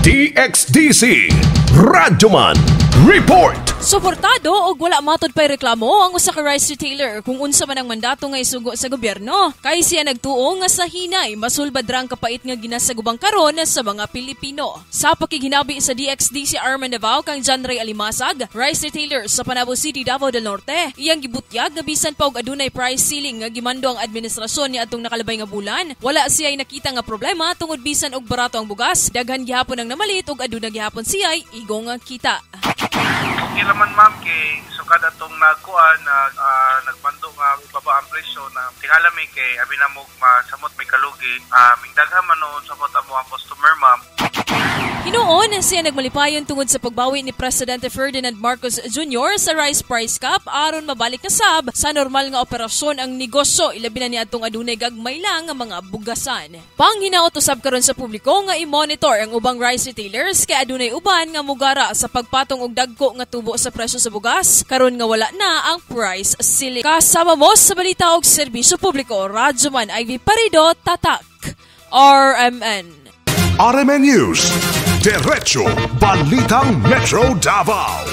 DXDC Radyoman Report. Suportado o wala matod pa'y reklamo ang usa ka rice retailer kung unsa man ang mandato nga isugo sa gobyerno. Kay siya nagtuo nga sa hinay masulbad rang kapait nga ginasagubang karon sa mga Pilipino. Sa pakiginabi sa DXDC Arman Davao kang John Ray Alimasag, rice retailer sa Panabo City, Davao del Norte, iyang gibutyag nga bisan pa og adunay price ceiling nga gimando ang administrasyon ni atong nakalabay nga bulan, wala siya'y nakita nga problema tungod bisan og barato ang bugas, daghan gihapon ang namalit ug aduna gihapon siya'y igong nga kita. Okay naman ma'am, kay sukad atong nagkuan nagbando nga baba ang presyo na tingala mi kay abi na mo masamot may kalugi mingdaghan man noon samot amo ang customer ma'am. Hinuon siya nagmalipayon tungod sa pagbawi ni Presidente Ferdinand Marcos Jr. sa rice price cap aron mabalik na sab sa normal nga operasyon ang negosyo ilabi na ni atong adunay gagmay lang nga mga bugasan. Panghinaot usab karon sa publiko nga i-monitor ang ubang rice retailers kay adunay uban nga mugara sa pagpatong og dagko nga tubo sa presyo sa bugas karon nga wala na ang price ceiling. Kasama mo sa balita og serbisyo publiko, Radyoman Ivy Parido, Tatak, RMN. RMN News, Diretso Balitang Metro Davao.